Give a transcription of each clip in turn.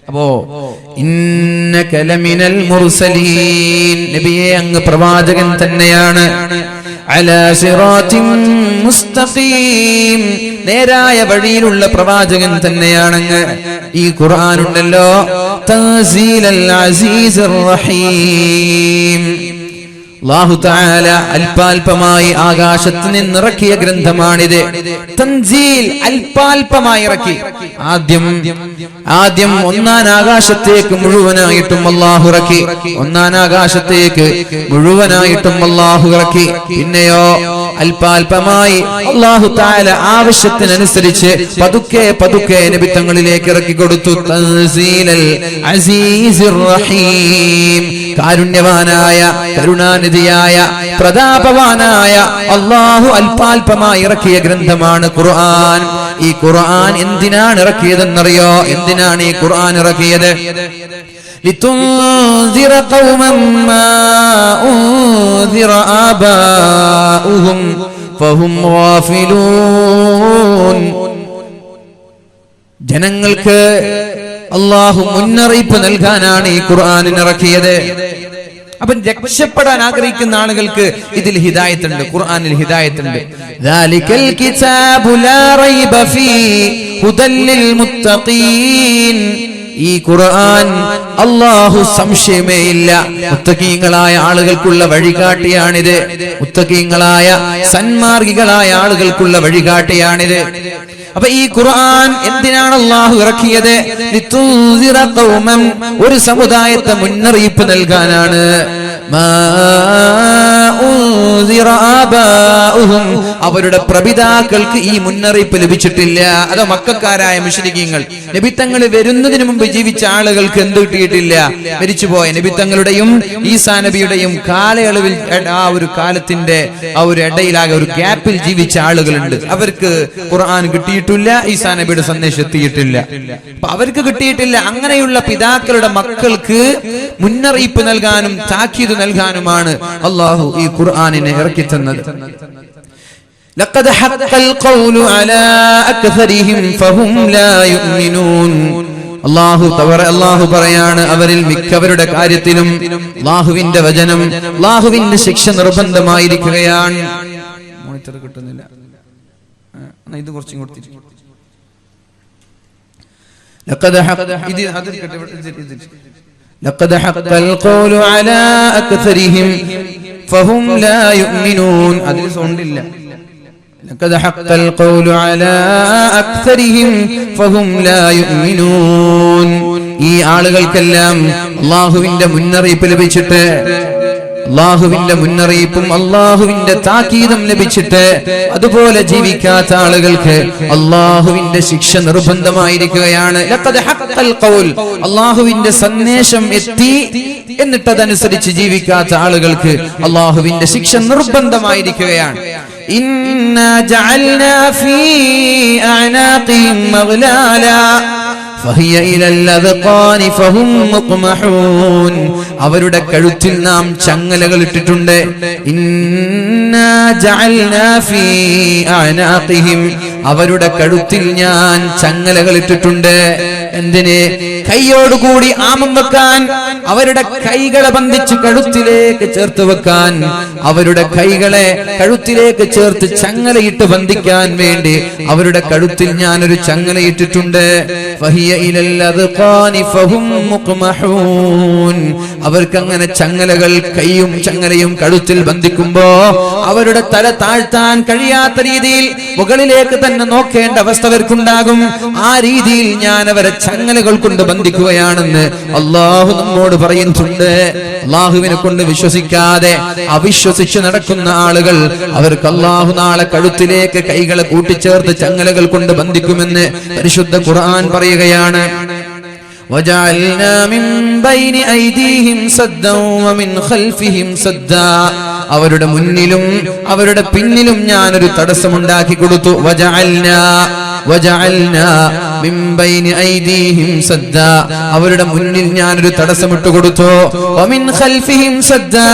അപ്പോ ഇന്നക ലമിനൽ മുർസലീൻ, നബിയെ അങ്ങ് പ്രവാചകൻ തന്നെയാണ്. അലാ സിറാത്തിൻ മുസ്തഖീം, നേരായ വഴിയിലുള്ള പ്രവാചകൻ തന്നെയാണങ്ങ്. ഈ ഖുർആൻ ഉണ്ടല്ലോ, തൻസീലൽ അസീസിർ റഹീം, അല്ലാഹു തആല അല്പാൽപമായി ആകാശത്ത് നിന്നിറക്കിയ ഗ്രന്ഥമാണിത്. തൻസീൽ, അല്പാൽപമായി ഇറക്കി. ആദ്യം ഒന്നാം ആകാശത്തേക്ക് മുഴുവനായിട്ടും അല്ലാഹു ഇറക്കി. ഒന്നാം ആകാശത്തേക്ക് മുഴുവനായിട്ടും അല്ലാഹു ഇറക്കി. പിന്നെയോ അല്പാൽപമായി അല്ലാഹു തആല ആവശ്യത്തിനനുസരിച്ച് പതുക്കെ നബി തങ്ങളിലേക്ക് ഇറക്കി കൊടുത്തു. തൻസീലൽ അസീസിർ റഹീം, കാരുണ്യവാനായ കരുണാനിധിയായ പ്രതാപവാനായ അല്ലാഹു അല്പാൽപമായി ഇറക്കിയ ഗ്രന്ഥമാണ് ഖുർആൻ. ഈ ഖുർആൻ എന്തിനാണ് ഇറക്കിയതെന്നറിയോ? എന്തിനാണ് ഈ ഖുർആൻ ഇറക്കിയത്? ലിതുൻസിറ ഖൗമൻ മാ ഉൻസിറ ആബാഉഹും ഫഹും ഗാഫിലൂൻ, ജനങ്ങൾക്ക് അല്ലാഹു മുന്നറിയിപ്പ് നൽകാനാണ് ഈ ഖുർആൻ ഇറക്കിയത്. അപ്പം രക്ഷപ്പെടാൻ ആഗ്രഹിക്കുന്ന ആളുകൾക്ക് ഇതിൽ ഹിദായത്ത് ഉണ്ട്, ഖുർആനിൽ ഹിദായത്ത് ഉണ്ട്. ദാലികൽ കിതാബു ലാ റൈബ ഫീഹി ഹുദൽ ലിൽ മുത്തഖീൻ, ഈ ഖുർആൻ അല്ലാഹു സംശയമേ ഇല്ല മുത്തഖീങ്ങളായ ആളുകൾക്കുള്ള വഴികാട്ടിയാണിത്. മുത്തഖീങ്ങളായ സന്മാർഗികളായ ആളുകൾക്കുള്ള വഴികാട്ടിയാണിത്. അപ്പൊ ഈ ഖുർആൻ എന്തിനാണ് അല്ലാഹു ഇറക്കിയത്? ലിതുൻസിറ ഖൗമൻ, ഒരു സമുദായത്തെ മുന്നറിയിപ്പ് നൽകാനാണ്. മാ ഉൻസിറ ആബാഉഹും, അവരുടെ പ്രപിതാക്കൾക്ക് ഈ മുന്നറിയിപ്പ് ലഭിച്ചിട്ടില്ല. അത് മക്കക്കാരായ മുശ്രിക്കീങ്ങൾ, നബിത്തങ്ങൾ വരുന്നതിന് മുമ്പ് ജീവിച്ച ആളുകൾക്ക് എന്ത് കിട്ടിയിട്ടില്ല? മരിച്ചുപോയ നബിത്തങ്ങളുടെയും ഈസാ നബിയുടെയും കാലയളവിൽ, ആ ഒരു കാലത്തിന്റെ ആ ഒരു ഇടയിലാകെ ഒരു ഗ്യാപ്പിൽ ജീവിച്ച ആളുകളുണ്ട്. അവർക്ക് ഖുർആൻ കിട്ടിയിട്ടില്ല, ഈസാ നബിയുടെ സന്ദേശം എത്തിയിട്ടില്ല. അപ്പൊ അവർക്ക് കിട്ടിയിട്ടില്ല. അങ്ങനെയുള്ള പിതാക്കളുടെ മക്കൾക്ക് മുന്നറിയിപ്പ് നൽകാനും താക്കീത് നൽകാനുമാണ് അല്ലാഹു ഈ ഖുർആനിനെ ഇറക്കി തന്നത്. ലഖദ ഹഖൽ ഖൗലു അലാ അക്സരിഹിം ഫഹും ലാ യുഅ്മിനൂൻ, അല്ലാഹു പറയാണ്, അവരിൽ മിക്കവരുടെ കാര്യത്തിലും അല്ലാഹുവിന്റെ വചനം, അല്ലാഹുവിന്റെ ശിക്ഷ നിർബന്ധമായിരിക്കുകയാണ്. മോണിറ്റർ കിട്ടുന്നില്ല, ഇത് കുറച്ചും കൊടുത്തിരിക്കും. لقد حق القول على أكثرهم فهم لا يؤمنون. അതിൽ സൗണ്ട് ഇല്ല. لقد حق القول على أكثرهم فهم لا يؤمنون. ഈ ആളുകൾക്കെല്ലാം അല്ലാഹുവിന്റെ മുന്നറിയിപ്പ് ലഭിച്ചിട്ട്, അല്ലാഹുവിന്റെ മുന്നറിയിപ്പും അല്ലാഹുവിന്റെ താക്കീതും ലഭിച്ചിട്ട് അതുപോലെ ജീവിക്കാത്ത ആളുകൾക്ക് അല്ലാഹുവിന്റെ ശിക്ഷ നിർബന്ധമായിരിക്കുകയാണ്. ലഖദ ഹഖൽ ഖൗൽ, അല്ലാഹുവിന്റെ സന്ദേശം എത്തി, എന്നിട്ട് അതനുസരിച്ച് ജീവിക്കാത്ത ആളുകൾക്ക് അല്ലാഹുവിന്റെ ശിക്ഷ നിർബന്ധമായിരിക്കുകയാണ്. ഇന്നാ ജഅൽനാ ഫീ അഅനാഖിഹിം മഗ്ലാല ഫഹിയ ഇലൽ അദ്ഖാനി ഫഹും മുഖ്മഹൂൻ, അവരുടെ കഴുത്തിൽ നാം ചങ്ങലകൾ ഇട്ടിട്ടുണ്ട്. ഇന്നാ ജഅൽനാ ഫീ അഅനാഖിഹിം, അവരുടെ കഴുത്തിൽ ഞാൻ ചങ്ങലകൾ ഇട്ടിട്ടുണ്ട്. എന്തിന്? കൈയോടുകൂടി ആമം വെക്കാൻ, അവരുടെ കൈകളെ ബന്ധിച്ച് കഴുത്തിലേക്ക് ചേർത്ത് വെക്കാൻ, അവരുടെ കൈകളെ കഴുത്തിലേക്ക് ചേർത്ത് ചങ്ങലയിട്ട് ബന്ധിക്കാൻ വേണ്ടി അവരുടെ കഴുത്തിൽ ഞാനൊരു ചങ്ങലയിട്ടിട്ടുണ്ട്. ഫഹിയ ഇലൽ അദ്ഖാനി ഫഹും മുഖ്മഹൂൻ, അവർക്ക് അങ്ങനെ ചങ്ങലകൾ, കൈയും ചങ്ങലയും കഴുത്തിൽ ബന്ധിക്കുമ്പോ അവരുടെ തല താഴ്ത്താൻ കഴിയാത്ത രീതിയിൽ മുകളിലേക്ക് തന്നെ നോക്കേണ്ട അവസ്ഥ അവർക്കുണ്ടാകും. ആ രീതിയിൽ ഞാൻ അവരെ ചങ്ങലകൾ കൊണ്ട് ബന്ധിക്കുകയാണെന്ന് അല്ലാഹു നമ്മോട് പറയുന്നുണ്ട്. അല്ലാഹുവിനെ കൊണ്ട് വിശ്വസിക്കാതെ അവിശ്വസിച്ച് നടക്കുന്ന ആളുകൾ, അവർക്ക് അല്ലാഹു നാളെ കഴുത്തിലേക്ക് കൈകളെ കൂട്ടിച്ചേർത്ത് ചങ്ങലകൾ കൊണ്ട് ബന്ധിക്കുമെന്ന് പരിശുദ്ധ ഖുർആൻ പറയുകയാണ്. وجعلنا من بين أيديهم سدا ومن خلفهم سدا, അവരുടെ മുന്നിലും അവരുടെ പിന്നിലും ഞാനൊരു തടസ്സമുണ്ടാക്കി കൊടുത്തു. വജഅൽനാ, വജഅൽനാ മിൻ ബൈനി ഐദീഹിം സദ്ദാ അവരുടെ മുന്നിൽ ഞാനൊരു തടസ്സമിട്ട് കൊടുത്തു വമിൻ ഖൽഫിഹിം സദ്ദാ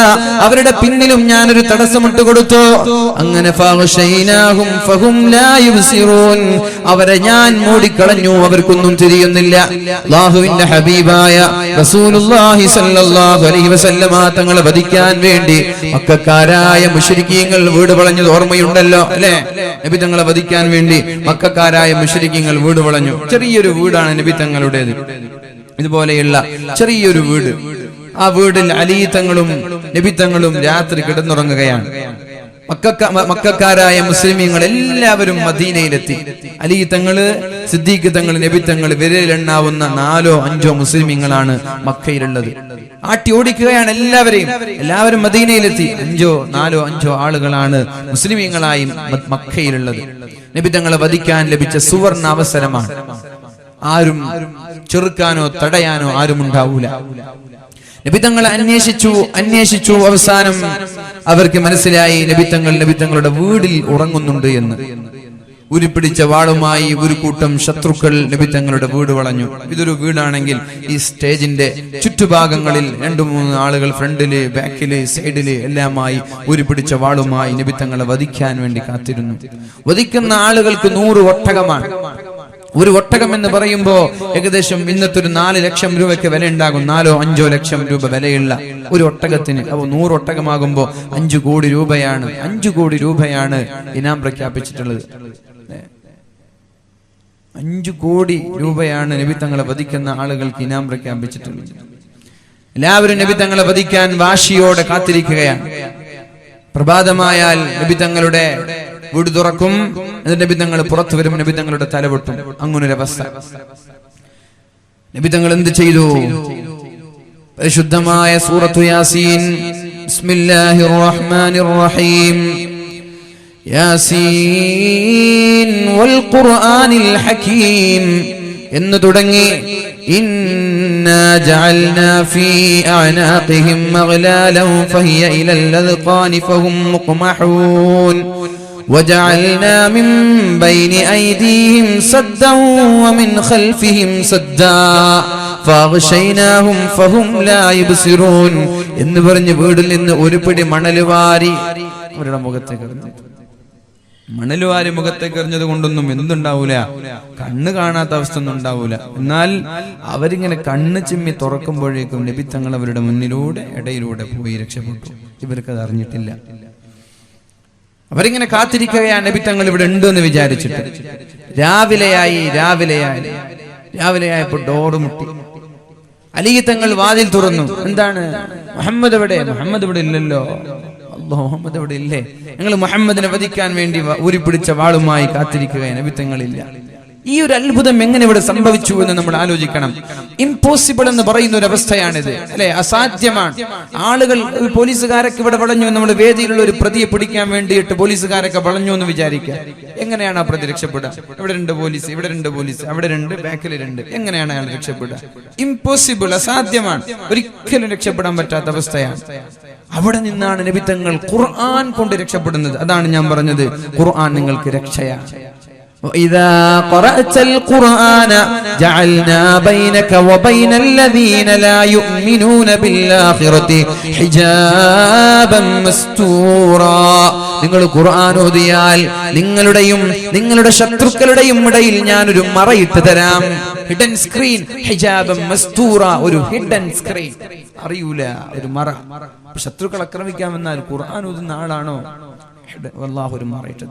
അവരുടെ പിന്നിലും ഞാനൊരു തടസ്സമിട്ട് കൊടുത്തു അങ്ങനെ ഫഅഗ്ശൈനാഹും ഫഹും ലാ യുബ്സിറൂൻ അവരെ ഞാൻ മൂടിക്കളഞ്ഞു അവർക്കൊന്നും തിരിയുന്നില്ല അല്ലാഹുവിന്റെ ഹബീബായ റസൂലുള്ളാഹി സ്വല്ലല്ലാഹു അലൈഹി വസല്ലമ തങ്ങളെ വധിക്കാൻ വേണ്ടി മക്കക്കാരായ മുശ്രിക്കീങ്ങൾ വീട് വളഞ്ഞത് ഓർമ്മയുണ്ടല്ലോ അല്ലേ നബി തങ്ങളെ വധിക്കാൻ വേണ്ടി മക്കക്കാരായ മുശ്രിക്കീങ്ങൾ വീട് വളഞ്ഞു ചെറിയൊരു വീടാണ് നബി തങ്ങളുടേത് ഇതുപോലെയുള്ള ചെറിയൊരു വീട് ആ വീടിൽ അലി തങ്ങളും നബി തങ്ങളും രാത്രി കിടന്നുറങ്ങുകയാണ് മക്കക്കാരായ മുസ്ലിമീങ്ങൾ എല്ലാവരും മദീനയിലെത്തി അലി തങ്ങള് സിദ്ദീഖ് തങ്ങൾ നബി തങ്ങൾ വിരലിലെണ്ണാവുന്ന 4 or 5 മുസ്ലിമീങ്ങളാണ് മക്കയിലുള്ളത് ആട്ടി ഓടിക്കുകയാണ് എല്ലാവരും മദീനയിലെത്തി 4 or 5 ആളുകളാണ് മുസ്ലിമീങ്ങളായി മക്കയിലുള്ളത് നബി തങ്ങളെ വധിക്കാൻ ലഭിച്ച സുവർണ അവസരമാണ് ആരും ചെറുക്കാനോ തടയാനോ ആരും ഉണ്ടാവൂല നബി തങ്ങളെ അന്വേഷിച്ചു അവസാനം അവർക്ക് മനസ്സിലായി നബി തങ്ങളുടെ വീടിൽ ഉറങ്ങുന്നുണ്ട് എന്ന് ഉരുപ്പിടിച്ച വാളുമായി ഒരു കൂട്ടം ശത്രുക്കൾ നബി തങ്ങളുടെ വീട് വളഞ്ഞു ഇതൊരു വീടാണെങ്കിൽ ഈ സ്റ്റേജിന്റെ ചുറ്റുഭാഗങ്ങളിൽ 2-3 ആളുകൾ ഫ്രണ്ടില് ബാക്കില് സൈഡില് എല്ലാമായി ഉരുപ്പിടിച്ച വാളുമായി നബി തങ്ങളെ വധിക്കാൻ വേണ്ടി കാത്തിരുന്നു വധിക്കുന്ന ആളുകൾക്ക് 100 ഒട്ടകമാണ് ഒരു ഒട്ടകം എന്ന് പറയുമ്പോ ഏകദേശം ഇന്നത്തെ ഒരു 4 ലക്ഷം രൂപയ്ക്ക് വില ഉണ്ടാകും 4 or 5 ലക്ഷം രൂപ വിലയുള്ള ഒരു ഒട്ടകത്തിന് അപ്പോൾ 100 ഒട്ടകമാകുമ്പോ 5 കോടി രൂപയാണ് 5 കോടി രൂപയാണ് ഇനാം പ്രഖ്യാപിച്ചിട്ടുള്ളത് 5 കോടി രൂപയാണ് നബി തങ്ങളെ വധിക്കുന്ന ആളുകൾക്ക് ഇനാം പ്രഖ്യാപിച്ചിട്ടുള്ളത് എല്ലാവരും നബി തങ്ങളെ വധിക്കാൻ വാശിയോടെ കാത്തിരിക്കുകയാണ് പ്രഭാതമായാൽ നബി തങ്ങളുടെ വീട് തുറക്കും എന്നിട്ട് നബി തങ്ങൾ പുറത്തു വരും നബി തങ്ങളുടെ തലവെട്ടും അങ്ങനൊരവസ്ഥ നബി തങ്ങൾ എന്ത് ചെയ്തു പരിശുദ്ധമായ സൂറത്തു യാസീൻ ബിസ്മില്ലാഹിർ റഹ്മാനിർ റഹീം യാസീൻ വൽ ഖുർആനിൽ ഹകീം എന്ന് തുടങ്ങി ഇന്നാ ജഅൽനാ ഫീ അഅനാഖിഹിം മഗ്ലാലൻ ഫഹിയ ഇലൽ അദ്ഖാനി ഫഹും മുഖ്മഹൂൻ وجعلنا من بين أيديهم سدا ومن خلفهم سدا فأغشيناهم فهم لا يبصرون എന്ന് പറഞ്ഞ് വീടിൽ നിന്ന് ഒരു പിടി മണലുവാരി അവരുടെ മുഖത്തേക്ക് എറിഞ്ഞു മണലുവാരി മുഖത്തേക്ക് എറിഞ്ഞത് കൊണ്ടൊന്നും എന്തുണ്ടാവൂല കണ്ണ് കാണാത്ത അവസ്ഥ ഒന്നും ഉണ്ടാവൂല എന്നാൽ അവരിങ്ങനെ കണ്ണ് ചിമ്മി തുറക്കുമ്പോഴേക്കും നബി തങ്ങൾ അവരുടെ മുന്നിലൂടെ ഇടയിലൂടെ പോയി രക്ഷപ്പെട്ടു ഇവർക്കത് അറിഞ്ഞിട്ടില്ല അവരിങ്ങനെ കാത്തിരിക്കുകയാണ് നബി തങ്ങൾ ഇവിടെ ഉണ്ട് എന്ന് വിചാരിച്ചിട്ട് രാവിലെയായപ്പോൾ ഡോറ് മുട്ടി അലി തങ്ങൾ വാതിൽ തുറന്നു എന്താണ് മുഹമ്മദ് ഇവിടെ ഇല്ലല്ലോ അല്ലാഹു മുഹമ്മദ് ഇവിടെ ഇല്ലേ ഞങ്ങൾ മുഹമ്മദിനെ വധിക്കാൻ വേണ്ടി ഊരിപ്പിടിച്ച വാളുമായി കാത്തിരിക്കുകയാണ് നബി തങ്ങളില്ല ഈ ഒരു അത്ഭുതം എങ്ങനെ ഇവിടെ സംഭവിച്ചു എന്ന് നമ്മൾ ആലോചിക്കണം ഇംപോസിബിൾ എന്ന് പറയുന്ന ഒരു അവസ്ഥയാണിത് അല്ലെ അസാധ്യമാണ് ആളുകൾ പോലീസുകാരൊക്കെ ഇവിടെ വളഞ്ഞു നമ്മുടെ വേദിയിലുള്ള ഒരു പ്രതിയെ പിടിക്കാൻ വേണ്ടിയിട്ട് പോലീസുകാരൊക്കെ വളഞ്ഞു എന്ന് വിചാരിക്കുക എങ്ങനെയാണ് ആ പ്രതി രക്ഷപ്പെടുക ഇവിടെ 2 പോലീസ് ഇവിടെ 2 പോലീസ് അവിടെ 2 ബാക്കിൽ 2 എങ്ങനെയാണ് അയാൾ രക്ഷപ്പെടുക ഇംപോസിബിൾ അസാധ്യമാണ് ഒരിക്കലും രക്ഷപ്പെടാൻ പറ്റാത്ത അവസ്ഥയാണ് അവിടെ നിന്നാണ് നബി തങ്ങൾ ഖുർആൻ കൊണ്ട് രക്ഷപ്പെടുന്നത് അതാണ് ഞാൻ പറഞ്ഞത് ഖുർആൻ നിങ്ങൾക്ക് രക്ഷയാണ് وإذا قرأت القرآن جعلنا بينك وبين الذين لا يؤمنون بالآخرة حجابا مستورا നിങ്ങൾ ഖുർആൻ ഓതിയാൽ നിങ്ങളുടെ ശത്രുക്കളുടെയും ഇടയിൽ ഞാൻ ഒരു മറയിട്ട് തരാം ഹിഡൻ സ്ക്രീൻ ഹിജാബൻ മസ്തൂറ ഒരു ഹിഡൻ സ്ക്രീൻ അറിയൂല ഒരു മറ ശത്രുക്കൾ ആക്രമിക്കാൻ വന്നാൽ ഖുർആൻ ഓതുന്ന ആളാണോ വല്ലാഹു ഒരു മറയിട്ട്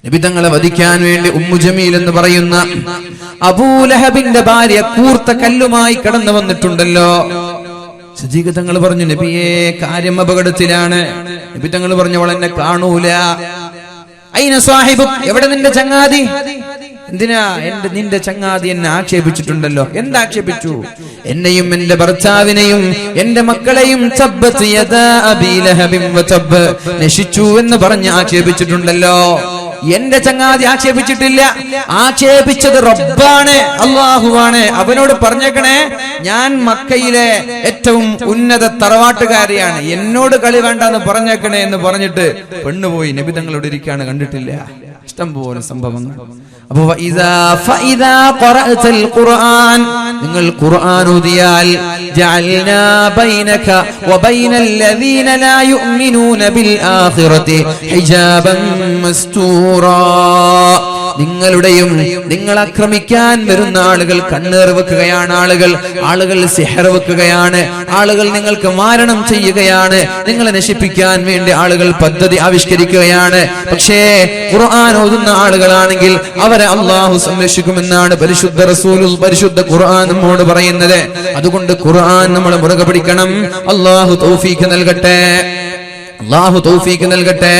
നബി തങ്ങളെ വധിക്കാൻ വേണ്ടി ഉമ്മു ജമീൽ എന്ന് പറയുന്ന അബൂലഹബിന്റെ ഭാര്യ കൂർത്ത കല്ലുമായി കടന്നു വന്നിട്ടുണ്ടല്ലോ സിദ്ദീഖ് തങ്ങൾ പറഞ്ഞു നബിയെ കാര്യം അപകടത്തിലാണ് നബി തങ്ങൾ പറഞ്ഞു അവൾ എന്നെ കാണൂല ഐന സാഹിബ് എവിടെ നിന്റെ ചങ്ങാതി എന്തിനാ നിന്റെ ചങ്ങാതി എന്നെ ആക്ഷേപിച്ചിട്ടുണ്ടല്ലോ എന്താക്ഷേപിച്ചു എന്നെയും എന്റെ ഭർത്താവിനെയും എന്റെ മക്കളെയും തബ്ബത് യദാ അബീ ലഹബിൻ വതബ് നശിച്ചു എന്ന് പറഞ്ഞ് ആക്ഷേപിച്ചിട്ടുണ്ടല്ലോ എന്റെ ചങ്ങാതി ആക്ഷേപിച്ചിട്ടില്ല ആക്ഷേപിച്ചത് റബ്ബാണ് അല്ലാഹുവാണ് അവനോട് പറഞ്ഞേക്കണേ ഞാൻ മക്കയിലെ ഏറ്റവും ഉന്നത തറവാട്ടുകാരിയാണ് എന്നോട് കളി വേണ്ടെന്ന് പറഞ്ഞേക്കണേ എന്ന് പറഞ്ഞിട്ട് പെണ്ണുപോയി നബി തങ്ങളോട് ഇരിക്കാണ് കണ്ടിട്ടില്ല ഇഷ്ടം പോലെ സംഭവങ്ങൾ. അപ്പൊ നിങ്ങൾ ഖുർആൻ ഓതിയാൽ ജഅൽനാ ബൈനക വബൈനൽ ലദീന ലാ യുഅ്മിനൂന ബിൽ ആഖിറതി ഹിജാബൻ മസ്തൂറാ. നിങ്ങളുടെയും നിങ്ങൾ ആക്രമിക്കാൻ വരുന്ന ആളുകൾ കണ്ണേർ വെക്കുകയാണ്, ആളുകൾ സിഹർ വെക്കുകയാണ്, ആളുകൾ നിങ്ങൾക്ക് മാരണം ചെയ്യുകയാണ്, നിങ്ങളെ നശിപ്പിക്കാൻ വേണ്ടി ആളുകൾ പദ്ധതി ആവിഷ്കരിക്കുകയാണ്. പക്ഷേ ഖുർആൻ ഓതുന്ന ആളുകളാണെങ്കിൽ അവരെ അല്ലാഹു സംരക്ഷിക്കുമെന്നാണ് പരിശുദ്ധ റസൂലുൽ പരിശുദ്ധ ഖുർആൻ നമ്മോട് പറയുന്നത്. അതുകൊണ്ട് ഖുർആൻ നമ്മൾ മുറുകെ പിടിക്കണം. അല്ലാഹു തൗഫീഖ് നൽകട്ടെ, അല്ലാഹു തൗഫീഖ് നൽകട്ടെ.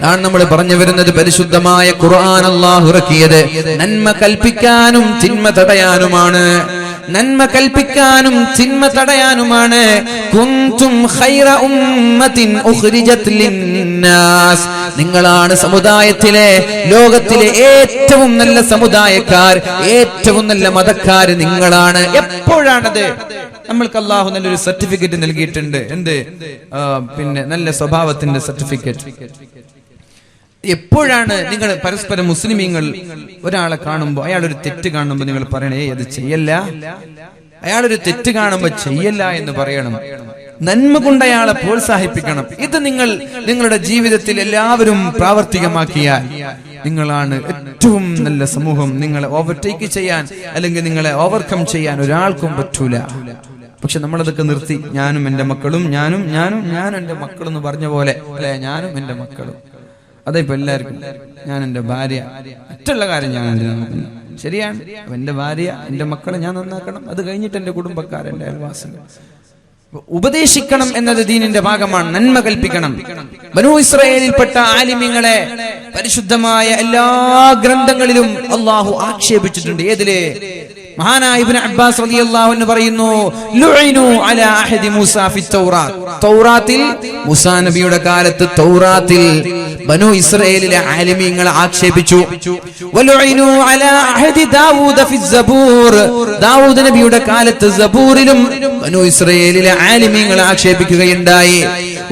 ആണ് നമ്മൾ പറഞ്ഞു വരുന്നത് പരിശുദ്ധമായ ഖുർആൻ അല്ലാഹു ഇറക്കിയത് നന്മ കൽപ്പിക്കാനും തിന്മ തടയാനുമാണ്. നന്മ കൽപ്പിക്കാനും തിന്മ തടയാനുമാണ്. കുന്തും ഖൈറ ഉമ്മത്തിൻ ഉഖ്രിജത് ലിന്നാസ്. നിങ്ങളാണ് സമുദായത്തിലെ, ലോകത്തിലെ ഏറ്റവും നല്ല സമുദായക്കാർ, ഏറ്റവും നല്ല മതക്കാർ നിങ്ങളാണ്. എപ്പോഴാണത്? നമ്മൾക്ക് അല്ലാഹു നല്ലൊരു സർട്ടിഫിക്കറ്റ് നൽകിയിട്ടുണ്ട്. എന്ത്? പിന്നെ നല്ല സ്വഭാവത്തിന്റെ സർട്ടിഫിക്കറ്റ്. എപ്പോഴാണ് നിങ്ങൾ പരസ്പരം മുസ്ലിമീങ്ങൾ ഒരാളെ കാണുമ്പോൾ, അയാളൊരു തെറ്റ് കാണുമ്പോൾ നിങ്ങൾ പറയണേ അത് ചെയ്യല്ല, അയാളൊരു തെറ്റ് കാണുമ്പോൾ ചെയ്യല്ല എന്ന് പറയണം. നന്മ കൊണ്ട് അയാളെ പ്രോത്സാഹിപ്പിക്കണം. ഇത് നിങ്ങൾ നിങ്ങളുടെ ജീവിതത്തിൽ എല്ലാവരും പ്രാവർത്തികമാക്കിയാൽ നിങ്ങളാണ് ഏറ്റവും നല്ല സമൂഹം. നിങ്ങളെ ഓവർടേക്ക് ചെയ്യാൻ അല്ലെങ്കിൽ നിങ്ങളെ ഓവർകം ചെയ്യാൻ ഒരാൾക്കും പറ്റൂല. പക്ഷെ നമ്മളതൊക്കെ നിർത്തി ഞാനും എന്റെ മക്കളും, ഞാനും എന്റെ മക്കളും എന്ന് പറഞ്ഞ പോലെ അല്ലെ, ഞാനും എന്റെ മക്കളും. അതെ ഇപ്പൊ എല്ലാവർക്കും ഞാൻ എന്റെ ഭാര്യ, മറ്റുള്ള കാര്യം ഞാൻ നോക്കുന്നു. ശരിയാണ്, എന്റെ ഭാര്യ എന്റെ മക്കളെ ഞാൻ നന്നാക്കണം. അത് കഴിഞ്ഞിട്ട് എന്റെ കുടുംബക്കാർ, എന്റെ അയൽവാസികൾ. ഉപദേശിക്കണം എന്നത് ദീനിന്റെ ഭാഗമാണ്. നന്മ കൽപ്പിക്കണം. ബനൂ ഇസ്രായേലിൽപ്പെട്ട ആലിമീങ്ങളെ പരിശുദ്ധമായ എല്ലാ ഗ്രന്ഥങ്ങളിലും അല്ലാഹു ആക്ഷേപിച്ചിട്ടുണ്ട്. ഏതിലെ? മഹാനായ ഇബ്നു അബ്ബാസ് റളിയല്ലാഹു അൻഹു പറയുന്നു, ലുഇനു അലാ അഹദി മൂസാ ഫി തൗറാത്ത്. തൗറാത്തിൽ, മൂസാ നബിയുടെ കാലത്ത് തൗറാത്തിൽ ബനൂ ഇസ്രായേലിലെ ആലിമീങ്ങളെ ആക്ഷേപിച്ചു. വലുഇനു അലാ അഹദി ദാവൂദ ഫി സബൂർ. ദാവൂദ് നബിയുടെ കാലത്ത് സബൂറിലും ബനൂ ഇസ്രായേലിലെ ആലിമീങ്ങളെ ആക്ഷേപിക്കുകയുണ്ടായി.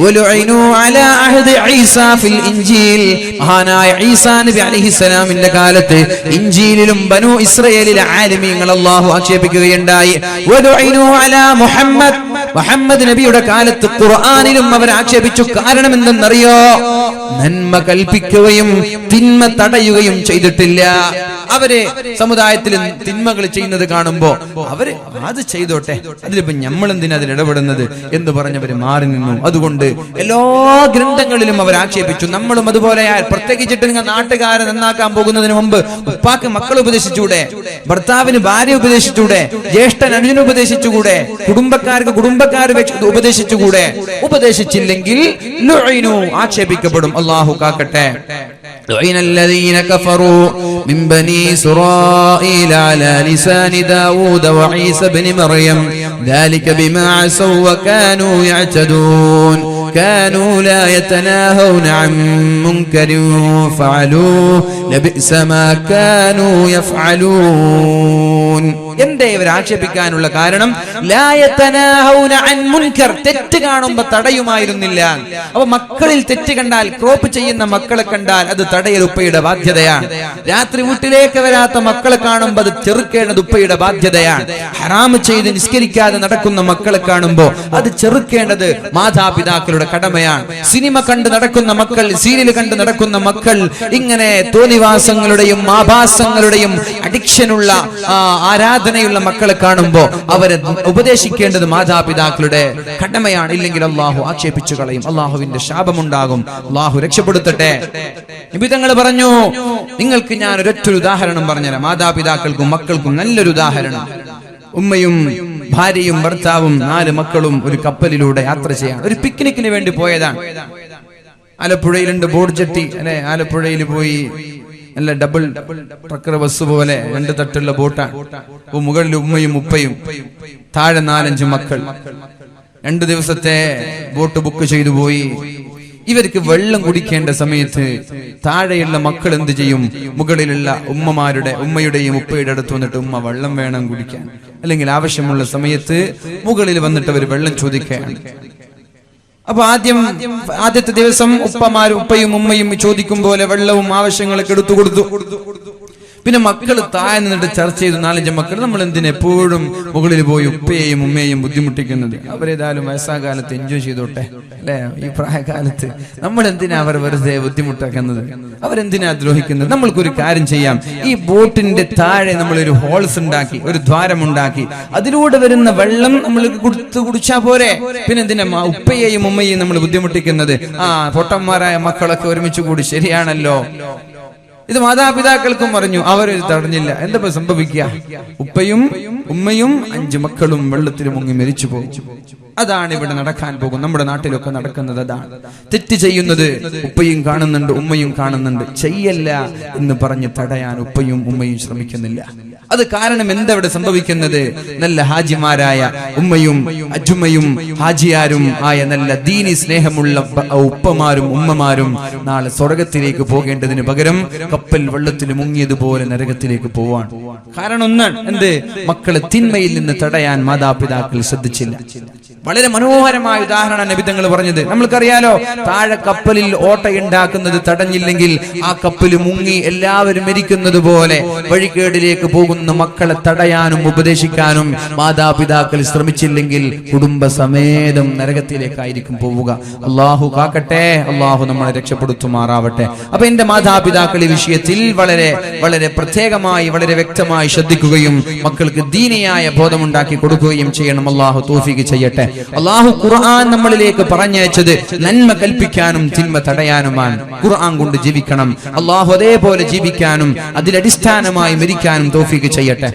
വലുഇനു അലാ അഹദി ഈസാ ഫിൽ ഇൻജീൽ. മഹാനായ ഈസാ നബി അലൈഹിസ്സലാമിന്റെ കാലത്ത് ഇൻജീലിലും ബനൂ ഇസ്രായേലിലെ ആലിമീങ്ങൾ അല്ലാഹു ആക്ഷേപിക്കുകയുണ്ടായി. വലുഇനു അലാ മുഹമ്മദ്. മുഹമ്മദ് നബിയുടെ കാലത്ത് ഖുർആനിലും അവർ ആക്ഷേപിച്ചു. കാരണം എന്തെന്നറിയോ? നന്മ കൽപ്പിക്കുകയും തിന്മ തടയുകയും ചെയ്തിട്ടില്ല. അവര് സമുദായത്തിൽ തിന്മകൾ ചെയ്യുന്നത് കാണുമ്പോ അവര് അത് ചെയ്തോട്ടെ, അതിലിപ്പോ നമ്മൾ എന്തിനാ അതിൽ ഇടപെടുന്നത് എന്ന് പറഞ്ഞവര് മാറി നിന്നു. അതുകൊണ്ട് എല്ലാ ഗ്രന്ഥങ്ങളിലും അവർ ആക്ഷേപിച്ചു. നമ്മളും അതുപോലെ. പ്രത്യേകിച്ചിട്ട് നിങ്ങൾ നാട്ടുകാരെ നന്നാക്കാൻ പോകുന്നതിന് മുമ്പ് ഉപ്പാക്ക് മക്കൾ ഉപദേശിച്ചൂടെ? ഭർത്താവിന് ഭാര്യ ഉപദേശിച്ചൂടെ? ജ്യേഷ്ഠൻ അനുജന് ഉപദേശിച്ചുകൂടെ? കുടുംബക്കാർക്ക് കുടുംബക്കാർ ഉപദേശിച്ചുകൂടെ? ഉപദേശിച്ചില്ലെങ്കിൽ ആക്ഷേപിക്കപ്പെടും. അല്ലാഹു കാക്കട്ടെ. لعن الذين كفروا من بني إسرائيل على لسان داود وعيسى بن مريم ذلك بما عصوا وكانوا يعتدون كانوا لا يتناهون عن منكر فعلوه لبئس ما كانوا يفعلون. എന്തേ ഇവർ ആക്ഷേപിക്കാനുള്ള കാരണം? തെറ്റ് കാണുമ്പോ തടയുമായിരുന്നില്ല. അപ്പൊ മക്കളിൽ തെറ്റ് കണ്ടാൽ, ക്രോപ്പ് ചെയ്യുന്ന മക്കളെ കണ്ടാൽ അത് തടയൽ ഉപ്പയുടെ ബാധ്യതയാണ്. രാത്രി വീട്ടിലേക്ക് വരാത്ത മക്കളെ കാണുമ്പോൾ അത് ചെറുക്കേണ്ടത് ഉപ്പയുടെ ബാധ്യതയാണ്. ഹറാമ് ചെയ്ത് നിസ്കരിക്കാതെ നടക്കുന്ന മക്കളെ കാണുമ്പോ അത് ചെറുക്കേണ്ടത് മാതാപിതാക്കളുടെ കടമയാണ്. സിനിമ കണ്ട് നടക്കുന്ന മക്കൾ, സീരിയൽ കണ്ട് നടക്കുന്ന മക്കൾ, ഇങ്ങനെ തോന്നിവാസങ്ങളുടെയും ആഭാസങ്ങളുടെയും അഡിക്ഷനുള്ള ആരാധനയുള്ള മക്കളെ കാണുമ്പോ അവരെ ഉപദേശിക്കേണ്ടത് മാതാപിതാക്കളുടെ കടമയാണ്. ഇല്ലെങ്കിൽ അള്ളാഹു ആക്ഷേപിച്ചു കളയും. അള്ളാഹുവിന്റെ ശാപമുണ്ടാകും. അള്ളാഹു രക്ഷപ്പെടുത്തട്ടെ. നബി തങ്ങൾ പറഞ്ഞു, നിങ്ങൾക്ക് ഞാൻ ഒരൊറ്റൊരു ഉദാഹരണം പറഞ്ഞുതരാം. മാതാപിതാക്കൾക്കും മക്കൾക്കും നല്ലൊരു ഉദാഹരണം. ഉമ്മയും ഭാര്യയും ഭർത്താവും 4 മക്കളും ഒരു കപ്പലിലൂടെ യാത്ര ചെയ്യാൻ ഒരു പിക്നിക്കിന് വേണ്ടി പോയതാണ്. ആലപ്പുഴയിലുണ്ട് ബോർഡ് ജെട്ടി അല്ലെ. ആലപ്പുഴയിൽ പോയി നല്ല ഡബിൾ ട്രക്കർ ബസ് പോലെ 2 തട്ടുള്ള ബോട്ടാണ്. മുകളിൽ ഉമ്മയും ഉപ്പയും, താഴെ 4-5 മക്കൾ. 2 ദിവസത്തെ ബോട്ട് ബുക്ക് ചെയ്തു പോയി. ഇവർക്ക് വെള്ളം കുടിക്കേണ്ട സമയത്ത് താഴെയുള്ള മക്കൾ എന്ത് ചെയ്യും? മുകളിലുള്ള ഉമ്മയുടെയും ഉപ്പയുടെ അടുത്ത് വന്നിട്ട് ഉമ്മ വെള്ളം വേണം കുടിക്കാൻ, അല്ലെങ്കിൽ ആവശ്യമുള്ള സമയത്ത് മുകളിൽ വന്നിട്ട് അവർ വെള്ളം ചോദിക്കുകയാണ്. അപ്പൊ ആദ്യത്തെ ദിവസം ഉപ്പയും ഉമ്മയും ചോദിക്കും പോലെ വെള്ളവും ആവശ്യങ്ങളൊക്കെ എടുത്തു കൊടുത്തു. പിന്നെ മക്കൾ താഴെ നിന്നിട്ട് ചർച്ച ചെയ്തു, 4-5 മക്കൾ, നമ്മൾ എന്തിനെപ്പോഴും മുകളിൽ പോയി ഉപ്പയെയും ഉമ്മയെയും ബുദ്ധിമുട്ടിക്കുന്നത്? അവരേതായാലും വയസ്സാകാലത്ത് എൻജോയ് ചെയ്തോട്ടെ അല്ലെ? ഈ പ്രായകാലത്ത് നമ്മൾ എന്തിനാ അവർ വെറുതെ ബുദ്ധിമുട്ടാക്കുന്നത്? അവരെന്തിനാ ദ്രോഹിക്കുന്നത്? നമ്മൾക്കൊരു കാര്യം ചെയ്യാം, ഈ ബോട്ടിന്റെ താഴെ നമ്മളൊരു ഹോൾസ് ഉണ്ടാക്കി, ഒരു ദ്വാരമുണ്ടാക്കി, അതിലൂടെ വരുന്ന വെള്ളം നമ്മൾ കുടിച്ചാ പോരെ? പിന്നെ എന്തിനാ ഉപ്പയെയും ഉമ്മയെയും നമ്മൾ ബുദ്ധിമുട്ടിക്കുന്നത്? പൊട്ടന്മാരായ മക്കളൊക്കെ ഒരുമിച്ച് കൂടി ശരിയാണല്ലോ. ഇത് മാതാപിതാക്കൾക്കും പറഞ്ഞു, അവരത് തടഞ്ഞില്ല. എന്താ സംഭവിക്കുക? ഉപ്പയും ഉമ്മയും 5 മക്കളും വെള്ളത്തിൽ മുങ്ങി മരിച്ചു പോകും. അതാണ് ഇവിടെ നടക്കാൻ പോകും. നമ്മുടെ നാട്ടിലൊക്കെ നടക്കുന്നത് അതാണ്. തെറ്റ് ചെയ്യുന്നത് ഉപ്പയും കാണുന്നുണ്ട്, ഉമ്മയും കാണുന്നുണ്ട്. ചെയ്യല്ല എന്ന് പറഞ്ഞ് തടയാൻ ഉപ്പയും ഉമ്മയും ശ്രമിക്കുന്നില്ല. അത് കാരണം എന്താ ഇവിടെ സംഭവിക്കുന്നത്? നല്ല ഹാജിമാരായ ഉമ്മയും അജുമയും ഹാജിയാരും ആയ നല്ല ദീനി സ്നേഹമുള്ള ഉപ്പമാരും ഉമ്മമാരും നാളെ സ്വർഗത്തിലേക്ക് പോകേണ്ടതിന് പകരം കപ്പൽ വെള്ളത്തിൽ മുങ്ങിയതുപോലെ നരകത്തിലേക്ക് പോവാൻ കാരണം ഒന്നാണ്. എന്ത്? മക്കളെ തിന്മയിൽ നിന്ന് തടയാൻ മാതാപിതാക്കൾ ശ്രദ്ധിച്ചില്ല. വളരെ മനോഹരമായ ഉദാഹരണ നബി തങ്ങൾ പറഞ്ഞത് നമ്മൾക്കറിയാലോ. താഴെ കപ്പലിൽ ഓട്ടയുണ്ടാക്കുന്നത് തടഞ്ഞില്ലെങ്കിൽ ആ കപ്പൽ മുങ്ങി എല്ലാവരും മരിക്കുന്നത് പോലെ വഴികേടിലേക്ക് പോകുന്ന മക്കളെ തടയാനും ഉപദേശിക്കാനും മാതാപിതാക്കൾ ശ്രമിച്ചില്ലെങ്കിൽ കുടുംബസമേതം നരകത്തിലേക്കായിരിക്കും പോവുക. അള്ളാഹു കാക്കട്ടെ, അള്ളാഹു നമ്മളെ രക്ഷപ്പെടുത്തുമാറാവട്ടെ. അപ്പൊ എന്റെ മാതാപിതാക്കൾ ഈ വിഷയത്തിൽ വളരെ വളരെ പ്രത്യേകമായി വളരെ വ്യക്തമായി ശ്രദ്ധിക്കുകയും മക്കൾക്ക് ദീനിയായ ബോധമുണ്ടാക്കി കൊടുക്കുകയും ചെയ്യണം. അള്ളാഹു തൗഫീഖ് ചെയ്യട്ടെ. അള്ളാഹു ഖുർആൻ നമ്മളിലേക്ക് പറഞ്ഞയച്ചത് നന്മ കൽപ്പിക്കാനും തിന്മ തടയാനുമാണ്. ഖുർആൻ കൊണ്ട് ജീവിക്കണം, അള്ളാഹു അതേപോലെ ജീവിക്കാനും അതിലടിസ്ഥാനമായി മരിക്കാനും തൗഫീഖ് ചെയ്യട്ടെ.